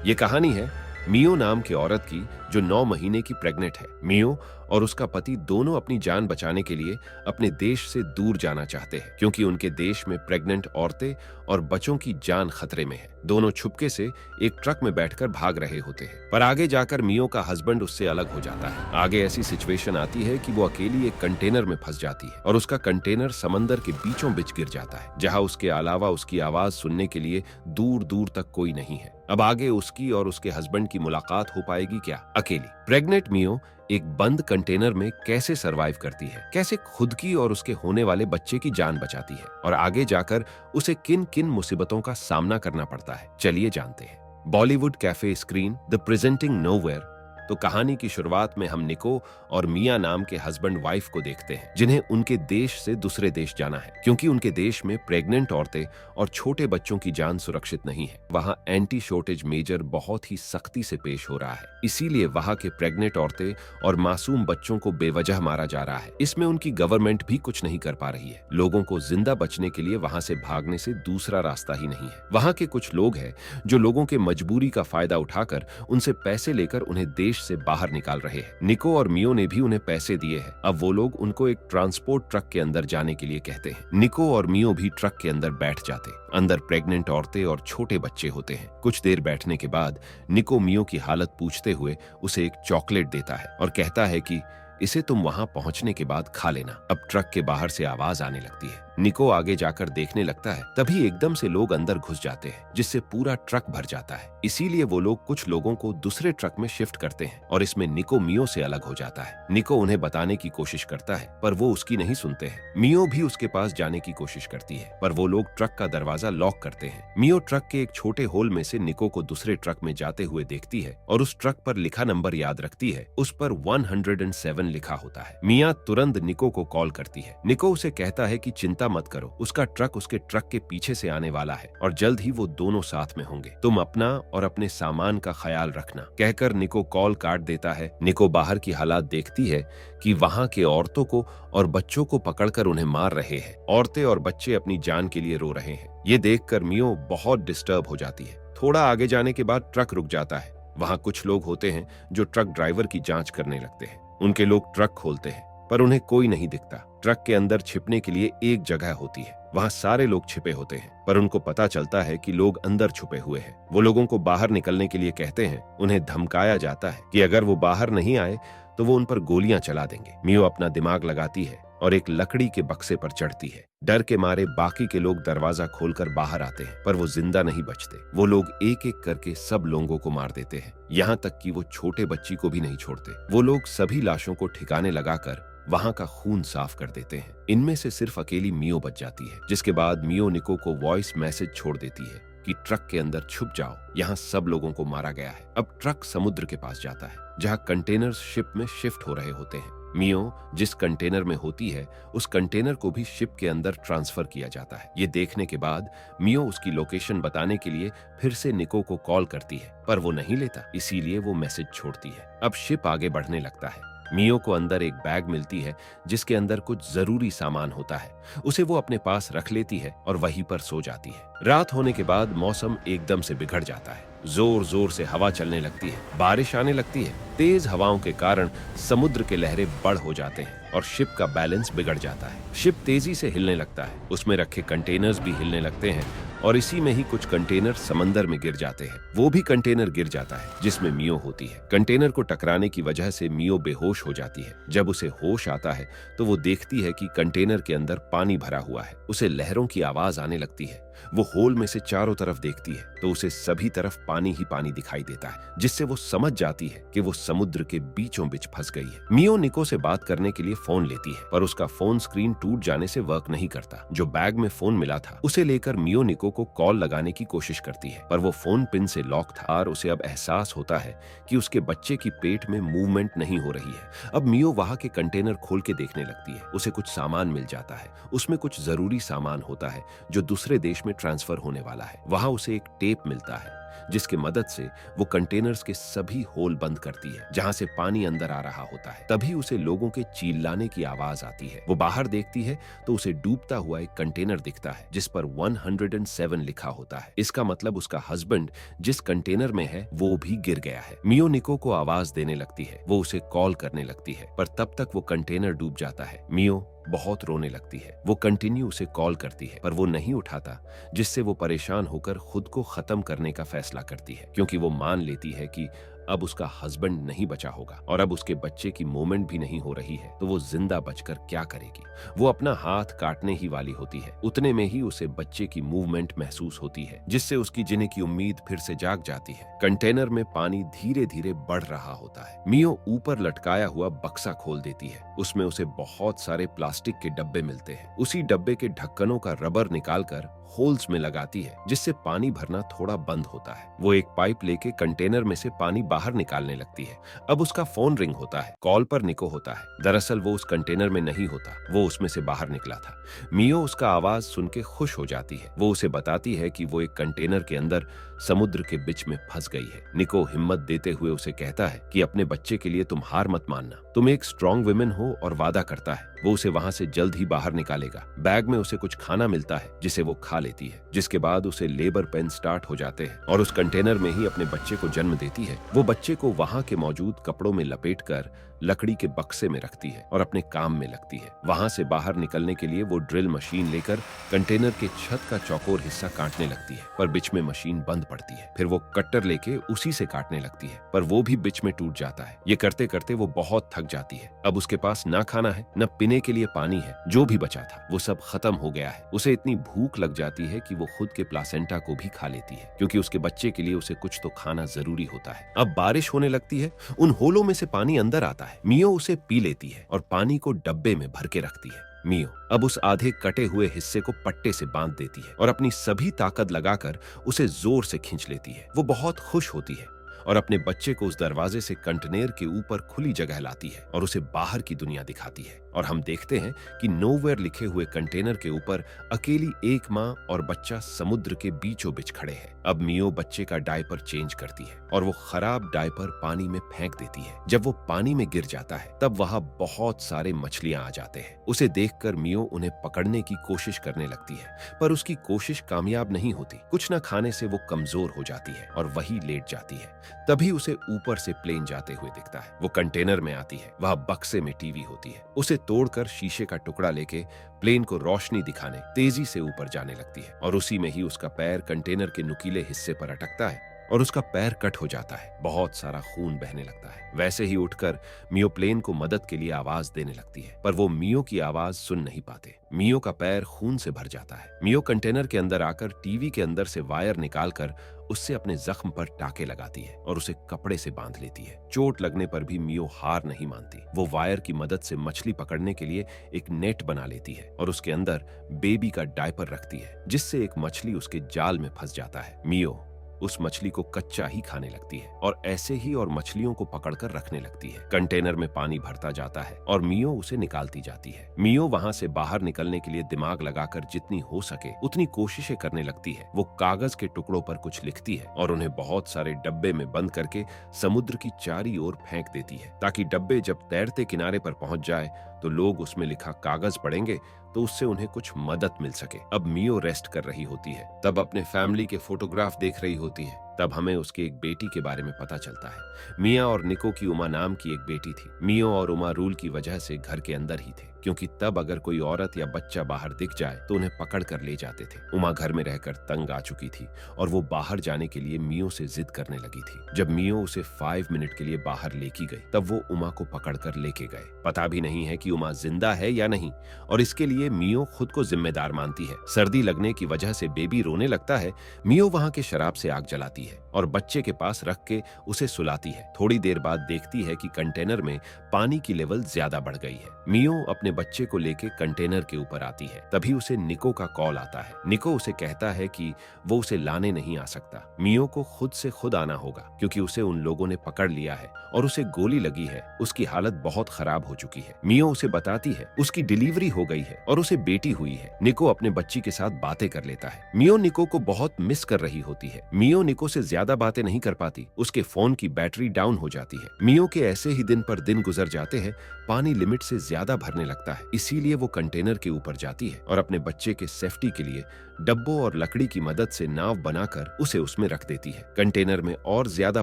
ये कहानी है मियो नाम की औरत की जो 9 महीने की प्रेग्नेंट है। मियो और उसका पति दोनों अपनी जान बचाने के लिए अपने देश से दूर जाना चाहते हैं क्योंकि उनके देश में प्रेग्नेंट औरतें और बच्चों की जान खतरे में है। दोनों छुपके से एक ट्रक में बैठकर भाग रहे होते हैं, पर आगे जाकर मियो का हस्बैंड उससे अलग हो जाता है। आगे ऐसी सिचुएशन आती है कि वो अकेली एक कंटेनर में फंस जाती है और उसका कंटेनर समंदर के बीचों बीच गिर जाता है, जहां उसके अलावा उसकी आवाज सुनने के लिए दूर दूर तक कोई नहीं है। अब आगे उसकी और उसके हस्बैंड की मुलाकात हो पाएगी क्या? अकेली प्रेग्नेंट मियो एक बंद कंटेनर में कैसे सरवाइव करती है, कैसे खुद की और उसके होने वाले बच्चे की जान बचाती है और आगे जाकर उसे किन किन मुसीबतों का सामना करना पड़ता है, चलिए जानते हैं। Bollywood cafe screen the presenting nowhere. तो कहानी की शुरुआत में हम निको और मिया नाम के हस्बैंड वाइफ को देखते हैं, जिन्हें उनके देश से दूसरे देश जाना है क्योंकि उनके देश में प्रेग्नेंट औरतें और छोटे बच्चों की जान सुरक्षित नहीं है। वहां एंटी शॉर्टेज मेजर बहुत ही सख्ती से पेश हो रहा है, इसीलिए वहां के प्रेग्नेंट औरतें और मासूम बच्चों को बेवजह मारा जा रहा है। इसमें उनकी गवर्नमेंट भी कुछ नहीं कर पा रही है। लोगों को जिंदा बचने के लिए वहां से भागने से दूसरा रास्ता ही नहीं है। वहां के कुछ लोग हैं जो लोगों के मजबूरी का फायदा उठाकर उनसे पैसे लेकर उन्हें देश से बाहर निकाल रहे हैं। निको और मियो ने भी उन्हें पैसे दिए हैं। अब वो लोग उनको एक ट्रांसपोर्ट ट्रक के अंदर जाने के लिए कहते हैं। निको और मियो भी ट्रक के अंदर बैठ जाते। अंदर प्रेग्नेंट औरतें और छोटे बच्चे होते हैं। कुछ देर बैठने के बाद निको मियो की हालत पूछते हुए उसे एक चॉकलेट देता है और कहता है कि इसे तुम वहां पहुंचने के बाद खा लेना। अब ट्रक के बाहर से आवाज आने लगती है। निको आगे जाकर देखने लगता है, तभी एकदम से लोग अंदर घुस जाते हैं, जिससे पूरा ट्रक भर जाता है। इसीलिए वो लोग कुछ लोगों को दूसरे ट्रक में शिफ्ट करते हैं और इसमें निको मियो से अलग हो जाता है। निको उन्हें बताने की कोशिश करता है, पर वो उसकी नहीं सुनते हैं। मियो भी उसके पास जाने की कोशिश करती है, पर वो लोग ट्रक का दरवाजा लॉक करते हैं। मियो ट्रक के एक छोटे होल में से निको को दूसरे ट्रक में जाते हुए देखती है और उस ट्रक पर लिखा नंबर याद रखती है। उस पर 107 लिखा होता है। मिया तुरंत निको को कॉल करती है। निको उसे कहता है कि चिंता मत करो, उसका ट्रक उसके ट्रक के पीछे से आने वाला है और जल्द ही वो दोनों साथ में होंगे। तुम अपना और अपने सामान का ख्याल रखना। कहकर निको कॉल काट देता है। निको बाहर की हालात देखती है कि वहां के औरतों को और बच्चों को पकड़कर उन्हें मार रहे हैं। औरतें और बच्चे अपनी जान के लिए रो रहे हैं। ये देखकर मियो बहुत डिस्टर्ब हो जाती है। थोड़ा आगे जाने के बाद ट्रक रुक जाता है। वहां कुछ लोग होते हैं जो ट्रक ड्राइवर की जांच करने लगते हैं। उनके लोग ट्रक खोलते हैं, पर उन्हें कोई नहीं दिखता। ट्रक के अंदर छिपने के लिए एक जगह होती है। वहां सारे लोग छिपे होते हैं, पर उनको पता चलता है कि लोग अंदर छुपे हुए हैं। वो लोगों को बाहर निकलने के लिए कहते हैं। उन्हें धमकाया जाता है कि अगर वो बाहर नहीं आए तो वो उन पर गोलियां चला देंगे। मियो अपना दिमाग लगाती है और एक लकड़ी के बक्से पर चढ़ती है। डर के मारे बाकी के लोग दरवाजा खोलकर बाहर आते हैं, पर वो जिंदा नहीं बचते। वो लोग एक एक करके सब लोगों को मार देते हैं, यहाँ तक कि वो छोटे बच्ची को भी नहीं छोड़ते। वो लोग सभी लाशों को ठिकाने लगाकर वहां का खून साफ कर देते हैं। इनमें से सिर्फ अकेली मियो बच जाती है, जिसके बाद मियो निको को वॉइस मैसेज छोड़ देती है कि ट्रक के अंदर छुप जाओ, यहाँ सब लोगों को मारा गया है। अब ट्रक समुद्र के पास जाता है, जहाँ कंटेनर्स शिप में शिफ्ट हो रहे होते हैं। मियो जिस कंटेनर में होती है, उस कंटेनर को भी शिप के अंदर ट्रांसफर किया जाता है। ये देखने के बाद मियो उसकी लोकेशन बताने के लिए फिर से निको को कॉल करती है, पर वो नहीं लेता, इसीलिए वो मैसेज छोड़ती है। अब शिप आगे बढ़ने लगता है। मियो को अंदर एक बैग मिलती है जिसके अंदर कुछ जरूरी सामान होता है। उसे वो अपने पास रख लेती है और वहीं पर सो जाती है। रात होने के बाद मौसम एकदम से बिगड़ जाता है। जोर जोर से हवा चलने लगती है, बारिश आने लगती है। तेज हवाओं के कारण समुद्र के लहरें बढ़ हो जाते हैं और शिप का बैलेंस बिगड़ जाता है। शिप तेजी से हिलने लगता है, उसमें रखे कंटेनर्स भी हिलने लगते हैं और इसी में ही कुछ कंटेनर समंदर में गिर जाते हैं। वो भी कंटेनर गिर जाता है जिसमें मियो होती है। कंटेनर को टकराने की वजह से मियो बेहोश हो जाती है। जब उसे होश आता है तो वो देखती है कि कंटेनर के अंदर पानी भरा हुआ है। उसे लहरों की आवाज आने लगती है। वो होल में से चारों तरफ देखती है तो उसे सभी तरफ पानी ही पानी दिखाई देता है, जिससे वो समझ जाती है कि वो समुद्र के बीचों बीच फंस गई है। मियो निको से बात करने के लिए फोन लेती है, पर उसका फोन स्क्रीन टूट जाने से वर्क नहीं करता। जो बैग में फोन मिला था उसे लेकर मियो निको को कॉल लगाने की कोशिश करती है, पर वो फोन पिन से लॉक था और उसे अब एहसास होता है कि उसके बच्चे की पेट में मूवमेंट नहीं हो रही है। अब मियो वहां के कंटेनर खोल के देखने लगती है। उसे कुछ सामान मिल जाता है। उसमें कुछ जरूरी सामान होता है जो दूसरे देश में ट्रांसफर होने वाला है। वहां उसे एक टेप मिलता है जिसकी मदद से वो कंटेनर्स के सभी होल बंद करती है जहां से पानी अंदर आ रहा होता है। तभी उसे लोगों के चिल्लाने की आवाज आती है। वो बाहर देखती है तो उसे डूबता हुआ एक कंटेनर दिखता है जिस पर 107 लिखा होता है। इसका मतलब उसका हस्बैंड जिस कंटेनर में है वो भी गिर गया है। मियो निको को आवाज देने लगती है, वो उसे कॉल करने लगती है, पर तब तक वो कंटेनर डूब जाता है। मियो बहुत रोने लगती है। वो कंटिन्यू उसे कॉल करती है पर वो नहीं उठाता, जिससे वो परेशान होकर खुद को खत्म करने का फैसला करती है, क्योंकि वो मान लेती है कि अब उसका हस्बैंड नहीं बचा होगा और अब उसके बच्चे की मूवमेंट भी नहीं हो रही है, तो वो जिंदा बचकर क्या करेगी। वो अपना हाथ काटने ही वाली होती है। उतने में ही उसे बच्चे की मूवमेंट महसूस होती है, जिससे उसकी जीने की उम्मीद फिर से जाग जाती है। कंटेनर में पानी धीरे धीरे बढ़ रहा होता है। मियो ऊपर लटकाया हुआ बक्सा खोल देती है। उसमें उसे बहुत सारे प्लास्टिक के डब्बे मिलते हैं। उसी डब्बे के ढक्कनों का रबर निकालकर होल्स में लगाती है, जिससे पानी भरना थोड़ा बंद होता है। वो एक पाइप लेके कंटेनर में से पानी बाहर निकालने लगती है। अब उसका फोन रिंग होता है। कॉल पर निको होता है। दरअसल वो उस कंटेनर में नहीं होता, वो उसमें से बाहर निकला था। मियो उसका आवाज सुन के खुश हो जाती है। वो उसे बताती है कि वो एक कंटेनर के अंदर समुद्र के बीच में फंस गई है। निको हिम्मत देते हुए उसे कहता है कि अपने बच्चे के लिए तुम हार मत मानना, तुम एक स्ट्रॉन्ग वुमेन हो, और वादा करता है वो उसे वहां से जल्द ही बाहर निकालेगा। बैग में उसे कुछ खाना मिलता है जिसे वो खा लेती है, जिसके बाद उसे लेबर पेन स्टार्ट हो जाते हैं और उस कंटेनर में ही अपने बच्चे को जन्म देती है। वो बच्चे को वहां के मौजूद कपड़ों में लपेटकर लकड़ी के बक्से में रखती है और अपने काम में लगती है। वहां से बाहर निकलने के लिए वो ड्रिल मशीन लेकर कंटेनर के छत का चौकोर हिस्सा काटने लगती है, पर बीच में मशीन बंद पड़ती है। फिर वो कट्टर लेके उसी से काटने लगती है, पर वो भी बीच में टूट जाता है। ये करते करते वो बहुत थक जाती है। अब उसके पास ना खाना है, न पीने के लिए पानी है। जो भी बचा था वो सब खत्म हो गया है। उसे इतनी भूख लग जाती है कि वो खुद के प्लासेंटा को भी खा लेती है, क्योंकि उसके बच्चे के लिए उसे कुछ तो खाना जरूरी होता है। अब बारिश होने लगती है। उन होलों में से पानी अंदर आता है। मियो उसे पी लेती है और पानी को डब्बे में भर के रखती है। मियो अब उस आधे कटे हुए हिस्से को पट्टे से बांध देती है और अपनी सभी ताकत लगाकर उसे जोर से खींच लेती है। वो बहुत खुश होती है और अपने बच्चे को उस दरवाजे से कंटेनर के ऊपर खुली जगह लाती है और उसे बाहर की दुनिया दिखाती है। और हम देखते हैं कि नोवेयर लिखे हुए कंटेनर के ऊपर अकेली एक माँ और बच्चा समुद्र के बीचों बीच खड़े हैं। अब मियो बच्चे का डायपर चेंज करती है और वो खराब डायपर पानी में फेंक देती है। जब वो पानी में गिर जाता है तब वहां बहुत सारे मछलियां आ जाते हैं। उसे देखकर मियो उन्हें पकड़ने की कोशिश करने लगती है, पर उसकी कोशिश कामयाब नहीं होती। कुछ न खाने से वो कमजोर हो जाती है और वही लेट जाती है। तभी उसे ऊपर से प्लेन जाते हुए दिखता है। वो कंटेनर में आती है। वहां बक्से में टीवी होती है। उसे तोड़कर शीशे का टुकड़ा लेके प्लेन को रोशनी दिखाने तेजी से ऊपर जाने लगती है और उसी में ही उसका पैर कंटेनर के नुकीले हिस्से पर अटकता है और उसका पैर कट हो जाता है। बहुत सारा खून बहने लगता है। वैसे ही उठकर मियो प्लेन को मदद के लिए आवाज देने लगती है, पर वो मियो की आवाज सुन नहीं पाते। मियो का पैर खून से भर जाता है। मियो कंटेनर के अंदर आकर टीवी के अंदर से वायर निकालकर उससे अपने जख्म पर टाके लगाती है और उसे कपड़े से बांध लेती है। चोट लगने पर भी मियो हार नहीं मानती। वो वायर की मदद से मछली पकड़ने के लिए एक नेट बना लेती है और उसके अंदर बेबी का डायपर रखती है, जिससे एक मछली उसके जाल में फंस जाता है। मियो उस मछली को कच्चा ही खाने लगती है और ऐसे ही और मछलियों को पकड़कर रखने लगती है। कंटेनर में पानी भरता जाता है और मियो उसे निकालती जाती है। मियो वहां से बाहर निकलने के लिए दिमाग लगाकर जितनी हो सके उतनी कोशिशें करने लगती है। वो कागज के टुकड़ों पर कुछ लिखती है और उन्हें बहुत सारे डब्बे में बंद करके समुद्र की चारी ओर फेंक देती है, ताकि डब्बे जब तैरते किनारे पर पहुंच जाए तो लोग उसमें लिखा कागज पढ़ेंगे तो उससे उन्हें कुछ मदद मिल सके। अब मियो रेस्ट कर रही होती है, तब अपने फैमिली के फोटोग्राफ देख रही होती है। तब हमें उसके एक बेटी के बारे में पता चलता है। मिया और निको की उमा नाम की एक बेटी थी। मियो और उमा रूल की वजह से घर के अंदर ही थे, क्योंकि तब अगर कोई औरत या बच्चा बाहर दिख जाए तो उन्हें पकड़ कर ले जाते थे। उमा घर में रहकर तंग आ चुकी थी और वो बाहर जाने के लिए मियो से जिद करने लगी थी। जब मियो उसे 5 मिनट के लिए बाहर लेके गई तब वो उमा को पकड़ कर लेके गए। पता भी नहीं है कि उमा जिंदा है या नहीं, और इसके लिए मियो खुद को जिम्मेदार मानती है। सर्दी लगने की वजह से बेबी रोने लगता है। मियो वहां के शराब से आग जलाती है और बच्चे के पास रख के उसे सुलाती है। थोड़ी देर बाद देखती है कि कंटेनर में पानी की लेवल ज्यादा बढ़ गई है। मियो अपने बच्चे को लेके कंटेनर के ऊपर आती है। तभी उसे निको का कॉल आता है। निको उसे कहता है कि वो उसे लाने नहीं आ सकता। मियो को खुद से खुद आना होगा, क्योंकि उसे उन लोगों ने पकड़ लिया है और उसे गोली लगी है। उसकी हालत बहुत खराब हो चुकी है। मियो उसे बताती है उसकी डिलीवरी हो गई है और उसे बेटी हुई है। निको अपने बच्ची के साथ बातें कर लेता है। मियो निको को बहुत मिस कर रही होती है। मियो निको से ज्यादा बातें नहीं कर पाती, उसके फोन की बैटरी डाउन हो जाती है। मियो के ऐसे ही दिन पर दिन गुजर जाते हैं। पानी लिमिट से ज्यादा भरने लगता है, इसीलिए वो कंटेनर के ऊपर जाती है और अपने बच्चे के सेफ्टी के लिए डब्बों और लकड़ी की मदद से नाव बनाकर उसे उसमें रख देती है। कंटेनर में और ज्यादा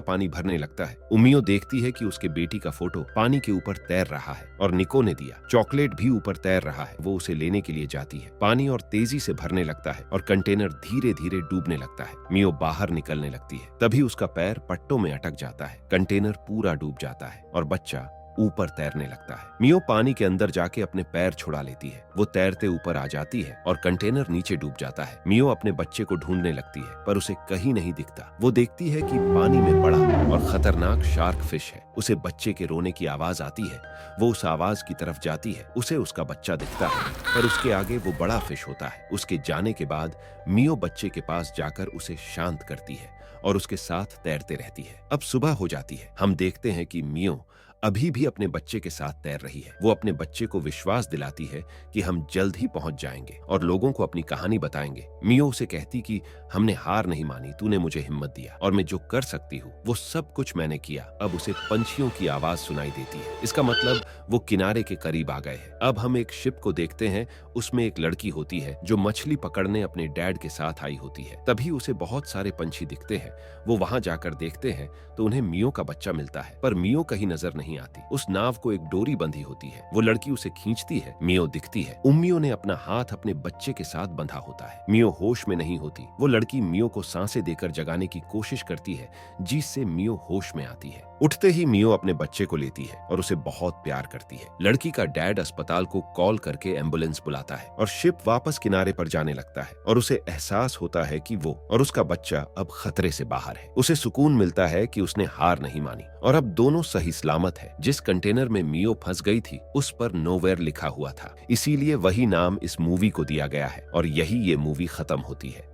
पानी भरने लगता है। उमियो देखती है कि उसके बेटी का फोटो पानी के ऊपर तैर रहा है और निको ने दिया चॉकलेट भी ऊपर तैर रहा है। वो उसे लेने के लिए जाती है। पानी और तेजी से भरने लगता है और कंटेनर धीरे धीरे डूबने लगता है। मियो बाहर निकलने लगती है, तभी उसका पैर पट्टों में अटक जाता है। कंटेनर पूरा डूब जाता है और बच्चा ऊपर तैरने लगता है। मियो पानी के अंदर जाके अपने पैर छुड़ा लेती है। वो तैरते ऊपर आ जाती है और कंटेनर नीचे डूब जाता है। मियो अपने बच्चे को ढूंढने लगती है, पर उसे कहीं नहीं दिखता। वो देखती है कि पानी में बड़ा और खतरनाक शार्क फिश है। उसे बच्चे के रोने की आवाज आती है। वो उस आवाज की तरफ जाती है। उसे उसका बच्चा दिखता है, पर उसके आगे वो बड़ा फिश होता है। उसके जाने के बाद मियो बच्चे के पास जाकर उसे शांत करती है और उसके साथ तैरते रहती है। अब सुबह हो जाती है। हम देखते हैं कि मियो अभी भी अपने बच्चे के साथ तैर रही है। वो अपने बच्चे को विश्वास दिलाती है कि हम जल्द ही पहुंच जाएंगे और लोगों को अपनी कहानी बताएंगे। मियो उसे कहती कि हमने हार नहीं मानी, तूने मुझे हिम्मत दिया और मैं जो कर सकती हूँ वो सब कुछ मैंने किया। अब उसे पंछियों की आवाज सुनाई देती है। इसका मतलब वो किनारे के करीब आ गए हैं। अब हम एक शिप को देखते हैं। उसमें एक लड़की होती है जो मछली पकड़ने अपने डैड के साथ आई होती है। तभी उसे बहुत सारे पंछी दिखते हैं। वो वहां जाकर देखते हैं तो उन्हें मियो का बच्चा मिलता है, पर मियो कहीं नजर नहीं आती। उस नाव को एक डोरी बंधी होती है। वो लड़की उसे खींचती है। मियो दिखती है। उमियो ने अपना हाथ अपने बच्चे के साथ बंधा होता है। मियो होश में नहीं होती। वो लड़की मियो को सांसें देकर जगाने की कोशिश करती है, जिससे मियो होश में आती है। उठते ही मियो अपने बच्चे को लेती है और उसे बहुत प्यार करती है। लड़की का डैड अस्पताल को कॉल करके एम्बुलेंस बुलाता है और शिप वापस किनारे पर जाने लगता है और उसे एहसास होता है कि वो और उसका बच्चा अब खतरे से बाहर है। उसे सुकून मिलता है कि उसने हार नहीं मानी और अब दोनों सही सलामत है। जिस कंटेनर में मियो फंस गई थी उस पर नोवेयर लिखा हुआ था, इसीलिए वही नाम इस मूवी को दिया गया है और यही ये मूवी खत्म होती है।